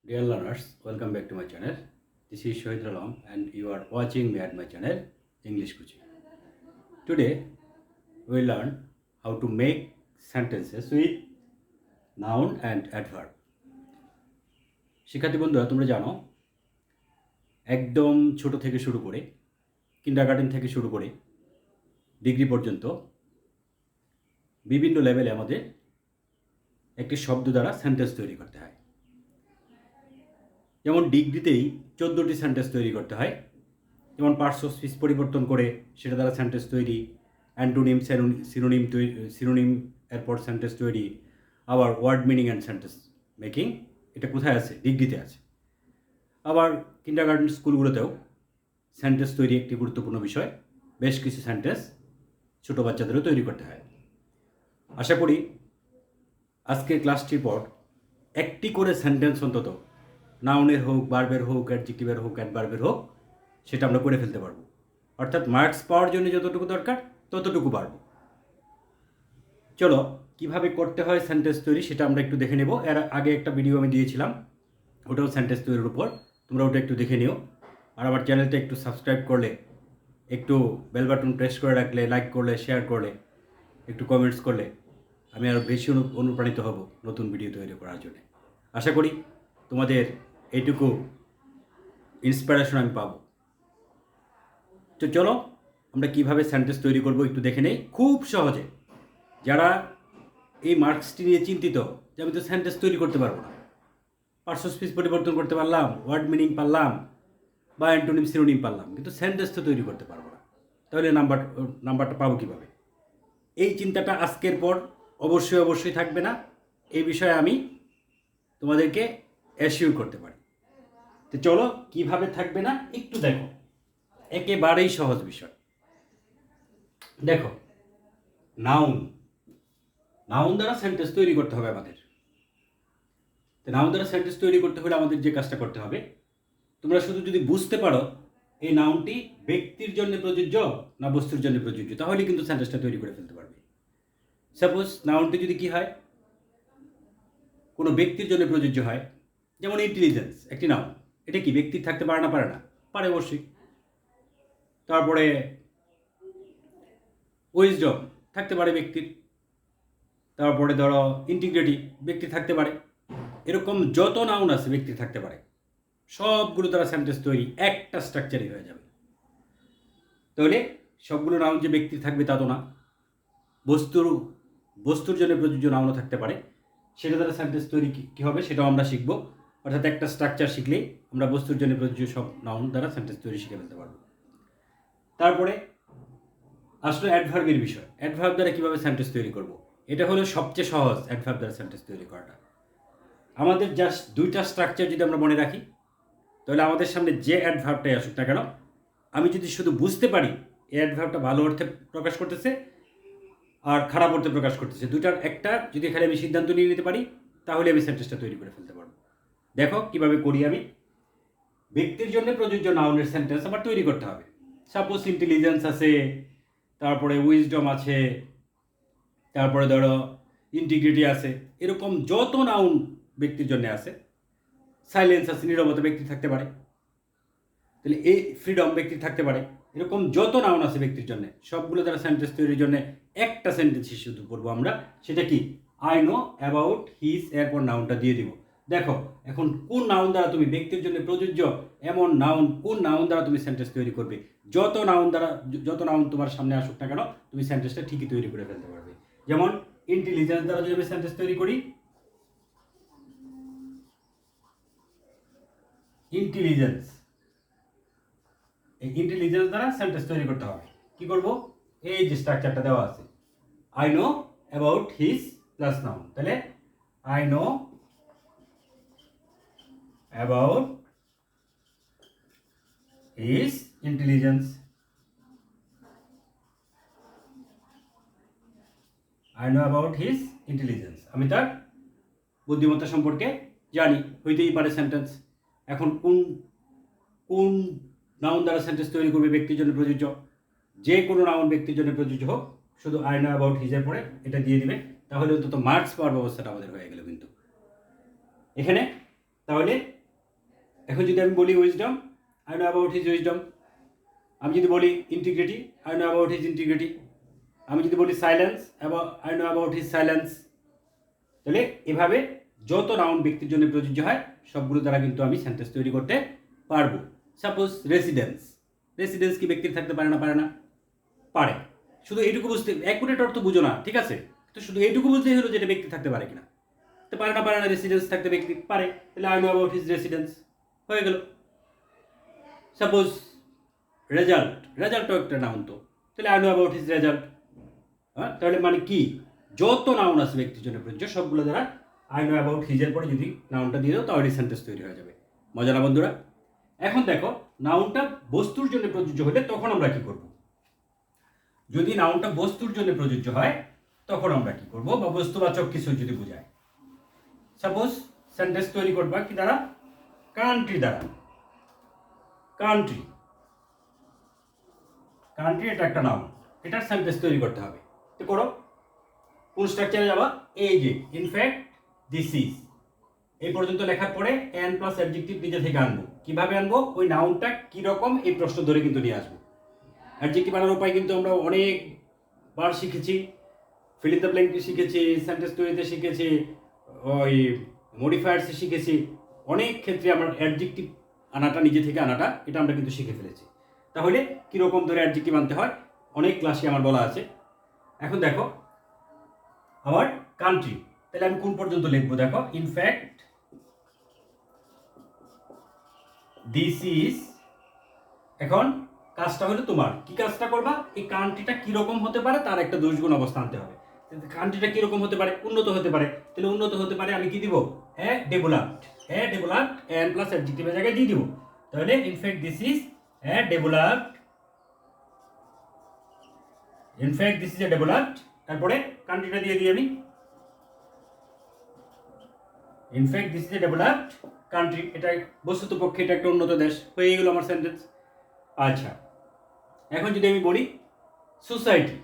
Dear learners, welcome back to my channel. This is Shohid Alam and you are watching me at my channel English Coaching. Today we will learn how to make sentences with noun and adverb. শিক্ষার্থী বন্ধুরা, তোমরা জানো একদম ছোট থেকে শুরু করে kindergarten থেকে শুরু করে ডিগ্রি পর্যন্ত বিভিন্ন লেভেলে আমাদের একটি শব্দ দ্বারা সেন্টেন্স তৈরি করতে হয়। যেমন ডিগ্রিতেই 14টি সেন্টেন্স তৈরি করতে হয়, যেমন পার্টস অফ স্পিচ পরিবর্তন করে সেটা দ্বারা সেন্টেন্স তৈরি, অ্যান্টোনিম সিনোনিম এরপর সেন্টেন্স তৈরি, আবার word meaning and sentence making. এটা কোথায় আছে? ডিগ্রিতে আছে। আবার কিন্ডারগার্টেন স্কুলগুলোতেও সেন্টেন্স তৈরি একটি গুরুত্বপূর্ণ বিষয়। বেশ কিছু সেন্টেন্স ছোটো বাচ্চাদেরও তৈরি করতে হয়। আশা করি আজকের ক্লাসটির পর একটি করে সেন্টেন্স অন্তত নাউনের হোক, ভার্বের হোক, অ্যাডজেক্টিভের হোক, অ্যাডভার্বের হোক, সেটা আমরা করে ফেলতে পারবো। অর্থাৎ মার্কস পাওয়ার জন্য যতটুকু দরকার ততটুকু পারবো। চলো কিভাবে করতে হয় সেন্টেন্স তৈরি সেটা আমরা একটু দেখে নেব। এর আগে একটা ভিডিও আমি দিয়েছিলাম, ওটাও সেন্টেন্স তৈরির উপর, তোমরা ওটা একটু দেখে নিও। আর আমার চ্যানেলটা একটু সাবস্ক্রাইব করলে, একটু বেল বাটন প্রেস করে রাখলে, লাইক করলে, শেয়ার করলে, একটু কমেন্টস করলে আমি আরও বেশি অনুপ্রাণিত হব নতুন ভিডিও তৈরি করার জন্য। আশা করি তোমাদের এইটুকু ইন্সপিরেশন আমি পাবো। তো চলো আমরা কীভাবে সেন্টেন্স তৈরি করব একটু দেখে নেই। খুব সহজে যারা এই মার্কসটি নিয়ে চিন্তিত যে আমি তো সেন্টেন্স তৈরি করতে পারবো না, পার্টস অফ স্পিচ পরিবর্তন করতে পারলাম, ওয়ার্ড মিনিং পারলাম বা অ্যান্টোনিম সিনোনিম পারলাম, কিন্তু সেন্টেন্স তো তৈরি করতে পারবো না, তাহলে নাম্বারটা পাবো কীভাবে? এই চিন্তাটা আজকের পর অবশ্যই থাকবে না। এই বিষয়ে আমি তোমাদেরকে অ্যাসিওর করতে পারি। তো চলো কিভাবে থাকবে না একটু দেখো, একেবারেই সহজ বিষয়। দেখো, নাউন দ্বারা সেন্টেন্স তৈরি করতে হবে আমাদের। তো নাউন দ্বারা সেন্টেন্স তৈরি করতে হলে আমাদের যে কাজটা করতে হবে, তোমরা শুধু যদি বুঝতে পারো এই নাউনটি ব্যক্তির জন্য প্রযোজ্য না বস্তুর জন্য প্রযোজ্য, তাহলে কিন্তু সেন্টেন্সটা তৈরি করে ফেলতে পারবে। সাপোজ নাউনটি যদি কি হয়, কোনো ব্যক্তির জন্য প্রযোজ্য হয়, যেমন ইন্টেলিজেন্স একটি নাউন, এটা কি ব্যক্তির থাকতে পারে না? পারে না, পারে অবশ্যই। তারপরে উইজডম থাকতে পারে ব্যক্তির। তারপরে ধরো ইন্টিগ্রিটি ব্যক্তি থাকতে পারে। এরকম যত নাউন আছে ব্যক্তি থাকতে পারে, সবগুলো দ্বারা সেন্টেন্স তৈরি একটা স্ট্রাকচারই হয়ে যাবে। তাহলে সবগুলো নাউন যে ব্যক্তি থাকবে তা তো না, বস্তুর জন্য প্রযোজ্য নাউনও থাকতে পারে। সেটা দ্বারা সেন্টেন্স তৈরি কী হবে সেটাও আমরা শিখব। অর্থাৎ একটা স্ট্রাকচার শিখলেই আমরা বস্তুর জন্য প্রযোজ্য সব নাউন দ্বারা সেন্টেন্স তৈরি শিখে ফেলতে পারবো। তারপরে আসলে অ্যাডভার্বের বিষয়। অ্যাডভার্ব দ্বারা কীভাবে সেন্টেন্স তৈরি করব, এটা হলো সবচেয়ে সহজ। অ্যাডভার্ব দ্বারা সেন্টেন্স তৈরি করাটা, আমাদের জাস্ট দুইটা স্ট্রাকচার যদি আমরা মনে রাখি, তাহলে আমাদের সামনে যে অ্যাডভার্বটাই আসুক না কেন, আমি যদি শুধু বুঝতে পারি এই অ্যাডভার্বটা ভালো অর্থে প্রকাশ করতেছে আর খারাপ অর্থে প্রকাশ করতেছে, দুইটার একটা যদি খালি আমি সিদ্ধান্ত নিয়ে নিতে পারি, তাহলে আমি সেন্টেন্সটা তৈরি করে ফেলতে পারবো। দেখো কিভাবে করি আমি। ব্যক্তির জন্য প্রযোজ্য নাউনের সেন্টেন্স আবার তৈরি করতে হবে। সাপোজ ইন্টেলিজেন্স আছে, তারপরে উইজডম আছে, তারপরে ধরো ইন্টিগ্রিটি আছে, এরকম যত নাউন ব্যক্তির জন্য আছে, সাইলেন্স আছে, নীরবতা ব্যক্তি থাকতে পারে, তাহলে এই ফ্রিডম ব্যক্তি থাকতে পারে। এরকম যত নাউন আছে ব্যক্তির জন্য, সবগুলো দ্বারা সেন্টেন্স তৈরির জন্য একটা সেন্টেন্স শুধু পড়বো আমরা, সেটা কি? আই নো অ্যাবাউট হিজ, এরপর নাউনটা দিয়ে দিব। দেখো এখন কোন নাউন দ্বারা তুমি ব্যক্তির জন্য প্রযোজ্য এমন নাউন, কোন নাউন দ্বারা তুমি সেন্টেন্স তৈরি করবে। যত নাউন তোমার সামনে আসুক না কেন, তুমি সেন্টেন্সটা ঠিকই তৈরি করে ফেলতে পারবে। যেমন ইন্টেলিজেন্স দ্বারা যদি আমি সেন্টেন্স তৈরি করি, ইন্টেলিজেন্স, এই ইন্টেলিজেন্স দ্বারা সেন্টেন্স তৈরি করতে হবে। কি করব? এই যে স্ট্রাকচারটা দেওয়া আছে, I know about his plus noun, তাহলে I know about his intelligence, I know about his intelligence, আমি তার বুদ্ধিমত্তা সম্পর্কে জানি। হইতেই পারে সেন্টেন্স। এখন কোন নাউন দ্বারা সেন্টেন্স তৈরি করবে ব্যক্তির জন্য প্রযোজ্য, যে কোনো নাউন ব্যক্তির জন্য প্রযোজ্য হোক, শুধু আই নো অ্যাবাউট হিজের পরে এটা দিয়ে দিবে, তাহলে অন্তত মার্কস পাওয়ার ব্যবস্থাটা আমাদের হয়ে গেল। কিন্তু এখানে তাহলে এখন যদি আমি বলি wisdom, I know about his wisdom. আমি যদি বলি integrity, I know about his integrity. আমি যদি বলি silence, I know about his silence. তাহলে এভাবে যত নাউন ব্যক্তির জন্য প্রযোজ্য হয় সবগুলো দ্বারা কিন্তু আমি সেন্টেন্স তৈরি করতে পারবো। সাপোজ রেসিডেন্স, রেসিডেন্স কি ব্যক্তির থাকতে পারে না? পারে না, পারে। শুধু এইটুকু বুঝতে, অ্যাকুরেট অর্থ বুঝো না, ঠিক আছে, তো শুধু এইটুকু বুঝতেই হলো যেটা ব্যক্তি থাকতে পারে কিনা। তো পারে না, পারে না, রেসিডেন্স থাকতে ব্যক্তি পারে, তাহলে I know about his residence হয়ে গেল। সাপোজ রেজাল্ট, রেজাল্টও একটা নাউন, তো তাহলে I know about his result. হ্যাঁ, তাহলে মানে কি, যত নাউন আছে ব্যক্তির জন্য প্রযোজ্য সবগুলো দ্বারা আই নো অ্যাবাউট হিজের পরে যদি নাউনটা দিয়ে দাও তাহলে সেন্টেন্স তৈরি হয়ে যাবে। মজা না বন্ধুরা? এখন দেখো, নাউনটা বস্তুর জন্য প্রযোজ্য হলে তখন আমরা কি করব? যদি নাউনটা বস্তুর জন্য প্রযোজ্য হয় তখন আমরা কি করব, বা বস্তুবাচক কিছু যদি বোঝায়। সাপোজ সেন্টেন্স তৈরি করবা কি দ্বারা? কান্ট্রি দ্বারা। কান্ট্রি, কান্ট্রি এটা একটা নাউন, এটার সেন্টেন্স তৈরি করতে হবে। তো করো, কোন স্ট্রাকচারে যাবা? এই যে ইনফ্যাক্ট দিস ইজ, এই পর্যন্ত লেখার পরে এন প্লাস অ্যাডজেক্টিভ নিজে থেকে আনবো। কিভাবে আনবো? ওই নাউনটা কিরকম এই প্রশ্ন ধরে কিন্তু নিয়ে আসবো। অ্যাডজেক্টিভ আনার উপায় কিন্তু আমরা অনেকবার শিখেছি, ফিল ইন দ্য ব্ল্যাঙ্ক শিখেছি, সেন্টেন্স তৈরিতে শিখেছি, ওই মডিফায়ার্সে শিখেছি। অনেক ক্ষেত্রে আমরা অ্যাডজেক্টিভ আনাটা, নিজে থেকে আনাটা, এটা আমরা কিন্তু শিখে ফেলেছি। তাহলে কীরকম ধরে অ্যাডজেক্টিভ আনতে হয় অনেক ক্লাসে আমার বলা আছে। এখন দেখো আমার কান্ট্রি, তাহলে আমি কোন পর্যন্ত লিখবো? দেখো, ইনফ্যাক্ট দিস ইজ। এখন কাজটা হলো তোমার, কি কাজটা করবা? এই কান্ট্রিটা কিরকম হতে পারে তার একটা দোষগুণ অবস্থা আনতে হবে। কান্ট্রিটা কিরকম হতে পারে? উন্নত হতে পারে। তাহলে উন্নত হতে পারে আমি কি দিব? ডেভেলপড, ডেভেলপড এন্ড প্লাস অ্যাডজেক্টিভের জায়গায় দিয়ে দিব। তাহলে in fact this is developed, in fact this is developed, তারপরে কান্ট্রিটা দিয়ে দিই আমি, in fact this is developed country. এটা বস্তুত পক্ষে এটা একটা উন্নত দেশ। হয়ে গেল আমার সেন্টেন্স। আচ্ছা, এখন যদি আমি বলি সোসাইটি,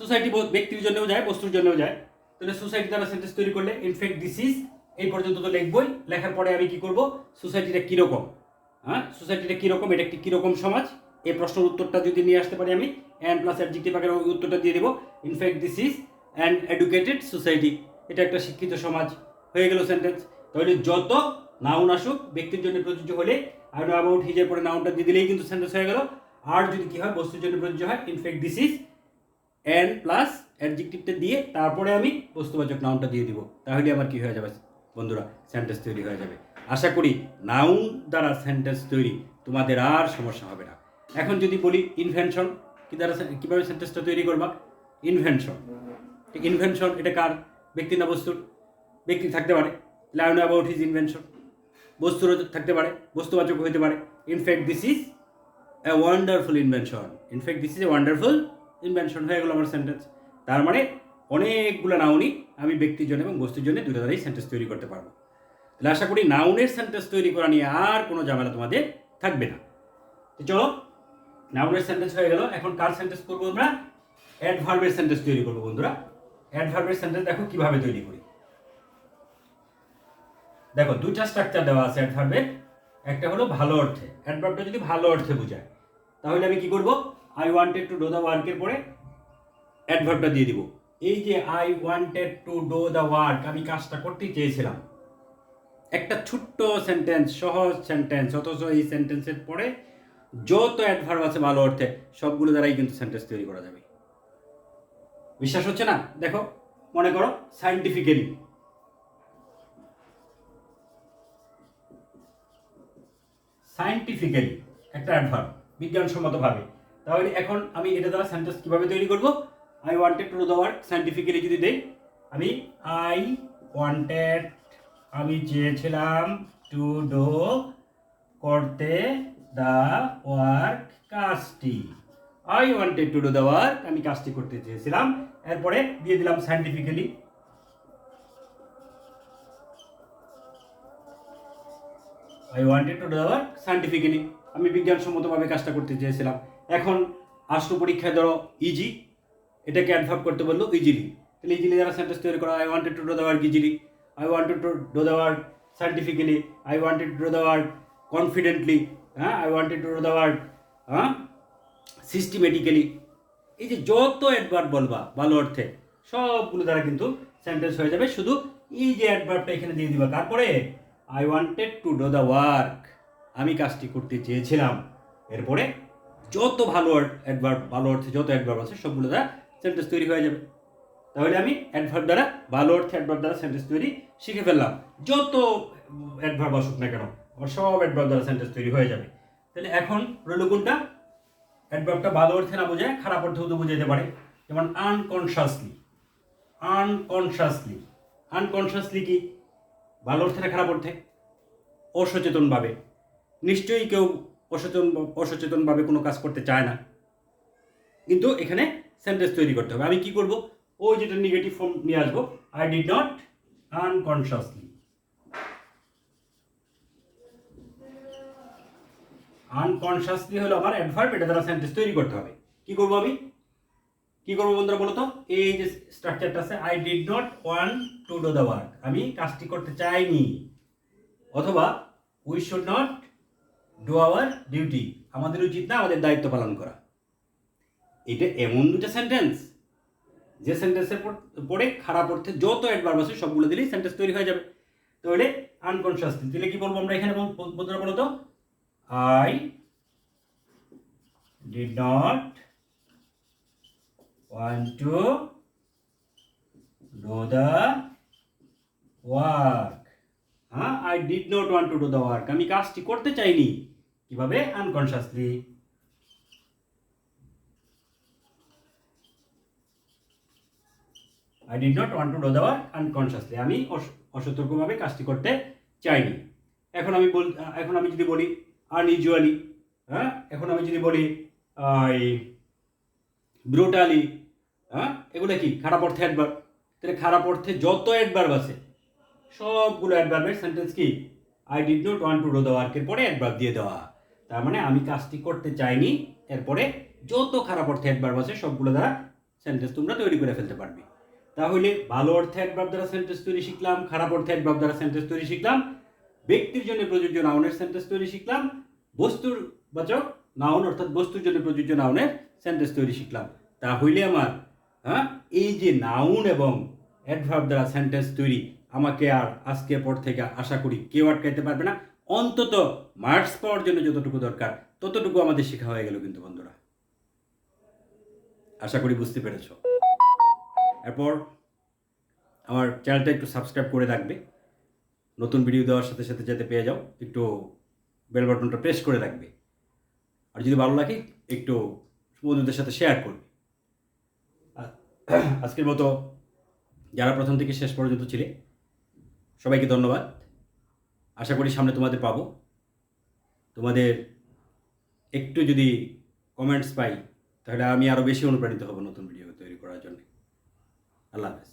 সোসাইটি ব্যক্তির জন্যও যায়, বস্তুর জন্যও যায়। তাহলে সোসাইটি দ্বারা সেন্টেন্স তৈরি করলে ইনফ্যাক্ট দিস ইজ, এই পর্যন্ত তো লিখবই। লেখার পরে আমি কি করব? সোসাইটিটা কীরকম, হ্যাঁ, সোসাইটিটা কীরকম, এটা একটি কীরকম সমাজ, এই প্রশ্নের উত্তরটা যদি নিয়ে আসতে পারি আমি, অ্যান্ড প্লাস অ্যাডজেক্টিভ আকারে উত্তরটা দিয়ে দেবো। In fact this is an educated society, এটা একটা শিক্ষিত সমাজ। হয়ে গেল সেন্টেন্স। তাহলে যত নাউন আসুক ব্যক্তির জন্য প্রযোজ্য হলে আই নো অ্যাবাউট হিজের পরে নাউনটা দিয়ে দিলেই কিন্তু সেন্টেন্স হয়ে গেল। আর যদি কি হয়, বস্তুর জন্য প্রযোজ্য হয়, in fact this is and plus অ্যাডজেক্টিভটা দিয়ে তারপরে আমি বস্তুবাচক নাউনটা দিয়ে দিব। তাহলে আমার কি হয়ে যাবে বন্ধুরা? সেন্টেন্স তৈরি হয়ে যাবে। আশা করি নাউন দ্বারা সেন্টেন্স তৈরি তোমাদের আর সমস্যা হবে না। এখন যদি বলি ইনভেনশন, কি দ্বারা, কীভাবে সেন্টেন্সটা তৈরি করবা? ইনভেনশন, ইনভেনশন এটা কার? ব্যক্তি না বস্তুর? ব্যক্তি থাকতে পারে, I know about his invention. বস্তুরও থাকতে পারে, বস্তুবাচক হতে পারে। In fact this is a wonderful invention, in fact this is a wonderful invention. হয়ে গেল আমার সেন্টেন্স। তার মানে অনেকগুলো নাউনই আমি ব্যক্তির জন্য এবং বস্তুর জন্য দুটো দ্বারাই সেন্টেন্স তৈরি করতে পারবো। তাহলে আশা করি নাউনের সেন্টেন্স তৈরি করা নিয়ে আর কোনো ঝামেলা তোমাদের থাকবে না। তো চলো, নাউনের সেন্টেন্স হয়ে গেল। এখন কার সেন্টেন্স করবো আমরা? অ্যাডভার্বের সেন্টেন্স তৈরি করবো বন্ধুরা। অ্যাডভার্বের সেন্টেন্স দেখো কিভাবে তৈরি করি। দেখো, দুইটা স্ট্রাকচার দেওয়া আছে অ্যাডভার্বের। একটা হলো ভালো অর্থে, অ্যাডভার্বটা যদি ভালো অর্থে বোঝায় তাহলে আমি কি করব? I wanted to do the ওয়ার্কের পরে অ্যাডভার্বটা দিয়ে দিব। এই যে I wanted to do the work, আমি কাজটা করতে চেয়েছিলাম। একটা ছোট্ট সেন্টেন্স, সহজ সেন্টেন্স, অথচ এই সেন্টেন্সের পরে যত অ্যাডভার্ব আছে ভালো অর্থে সবগুলো দ্বারাই কিন্তু সেন্টেন্স তৈরি করা যাবে। বিশ্বাস হচ্ছে না? দেখো, মনে করো সায়েন্টিফিক্যালি, সায়েন্টিফিক্যালি একটা অ্যাডভার্ব, বিজ্ঞানসম্মতভাবে। তাহলে এখন আমি এটা দ্বারা সেন্টেন্স কীভাবে তৈরি করব? I wanted to do the work, scientifically যদি দেই আমি আই ওয়ান্টেড, আমি চেয়েছিলাম, টু ডু করতে, দ্য ওয়ার্ক কাজটি, I wanted to do the work, আমি কাজটি করতে চেয়েছিলাম। এরপরে দিয়ে দিলাম scientifically, I wanted to do the work scientifically, আমি বিজ্ঞানসম্মতভাবে কাজটা করতে চেয়েছিলাম। এখন আসলো পরীক্ষায় ধরো ইজি, এটাকে অ্যাডভার্ব করতে বললো ইজিলি, তাহলে ইজিলি দ্বারা সেন্টেন্স তৈরি করা, I wanted to do the work easily, I wanted to do the work scientifically, I wanted to do the work confidently, হ্যাঁ, I wanted to do the work হ্যাঁ systematically. এই যে যত adverb বলবা ভালো অর্থে সবগুলো দ্বারা কিন্তু সেন্টেন্স হয়ে যাবে। শুধু এই যে অ্যাডভার্বটা এখানে দিয়ে দিবা, তারপরে I wanted to do the work, আমি কাজটি করতে চেয়েছিলাম। এরপরে যত ভালো অ্যাডভার্ব, ভালো অর্থে যত অ্যাডভার্ব আছে সবগুলো দ্বারা সেন্টেন্স তৈরি হয়ে যাবে। তাহলে আমি অ্যাডভার্ব দ্বারা, ভালো অর্থে অ্যাডভার্ব দ্বারা সেন্টেন্স তৈরি শিখে ফেললাম। যত অ্যাডভার্ব আসুক না কেন আমার সব অ্যাডভার্ব দ্বারা সেন্টেন্স তৈরি হয়ে যাবে। তাহলে এখন রইল কোনটা? অ্যাডভার্বটা ভালো অর্থে না বোঝায় খারাপ অর্থেও তো বোঝাইতে পারে। যেমন আনকনশাসলি, আনকনশাসলি, আনকনশাসলি কি ভালো অর্থে না খারাপ অর্থে? অসচেতনভাবে। নিশ্চয়ই কেউ অসচেতনভাবে কোনো কাজ করতে চায় না, কিন্তু এখানে সেন্টেন্স তৈরি করতে হবে। আমি কি করব? ওই যেটা নেগেটিভ ফর্ম নিয়ে আসবো, আই ডিড নট আনকনশাসলি। আনকনশাসলি হলো আমার অ্যাডভার্ব, এটা দ্বারা সেন্টেন্স তৈরি করতে হবে। কি করব আমি? কি করবো বন্ধুরা বলো তো? এই যে স্ট্রাকচারটা আছে, I did not want to do the work, আমি কাজটি করতে চাইনি। অথবা we should not do our duty, আমাদের উচিত না আমাদের দায়িত্ব পালন করা। এটা এমন দুটো সেন্টেন্স যে সেন্টেন্সের পরে খারাপ অর্থে যত অ্যাডভার্ব আছে সবগুলো দিলেই সেন্টেন্স তৈরি হয়ে যাবে। তাহলে আনকনশাসলি দিলে কি বলবো আমরা এখানে বন্ধুরা বলো তো? I did not want to do the work, হ্যাঁ, I did not want to do the work, আমি কাজটি করতে চাইনি। কিভাবে? আনকনশাসলি। I did not want to do the work unconsciously, আমি অসতর্কভাবে কাজটি করতে চাইনি। এখন আমি যদি বলি আনইউজুয়ালি, হ্যাঁ, এখন আমি যদি বলি ব্রুটালি, হ্যাঁ, এগুলো কি খারাপ অর্থে অ্যাডভার্ব। তাহলে খারাপ অর্থে যত অ্যাডভার্ব আছে সবগুলো অ্যাডভার্বের সেন্টেন্স কি? I did not want to do the ওয়ার্কের পরে অ্যাডভার্ব দিয়ে দেওয়া। তার মানে আমি কাজটি করতে চাইনি, এরপরে যত খারাপ অর্থে অ্যাডভার্ব আছে সবগুলো দ্বারা সেন্টেন্স তোমরা তৈরি করে ফেলতে পারবে। তাহলে ভালো অর্থে অ্যাডভার্ব দ্বারা সেন্টেন্স তৈরি শিখলাম, খারাপ অর্থে অ্যাডভার্ব দ্বারা সেন্টেন্স তৈরি শিখলাম, ব্যক্তির জন্য প্রযোজ্য নাউনের সেন্টেন্স তৈরি শিখলাম, বস্তুর বাচক নাউন অর্থাৎ বস্তুর জন্য প্রযোজ্য নাউনের সেন্টেন্স তৈরি শিখলাম। তাহলে আমার এই যে নাউন এবং অ্যাডভার্ব দ্বারা সেন্টেন্স তৈরি আমাকে আর আজকের পর থেকে আশা করি কেউ আটকাইতে পারবে না। অন্তত মার্কস পাওয়ার জন্য যতটুকু দরকার ততটুকু আমাদের শেখা হয়ে গেল কিন্তু বন্ধুরা। আশা করি বুঝতে পেরেছ। এরপর আমার চ্যানেলটা একটু সাবস্ক্রাইব করে রাখবে, নতুন ভিডিও দেওয়ার সাথে সাথে যাতে পেয়ে যাও। একটু বেল বাটনটা প্রেস করে রাখবে, আর যদি ভালো লাগে একটু বন্ধুদের সাথে শেয়ার করবে। আজকের মতো যারা প্রথম থেকে শেষ পর্যন্ত ছিলে সবাইকে ধন্যবাদ। আশা করি সামনে তোমাদের পাবো। তোমাদের একটু যদি কমেন্টস পাই তাহলে আমি আরও বেশি অনুপ্রাণিত হব নতুন ভিডিও তৈরি করার জন্য। আল্লাহ হাফেজ।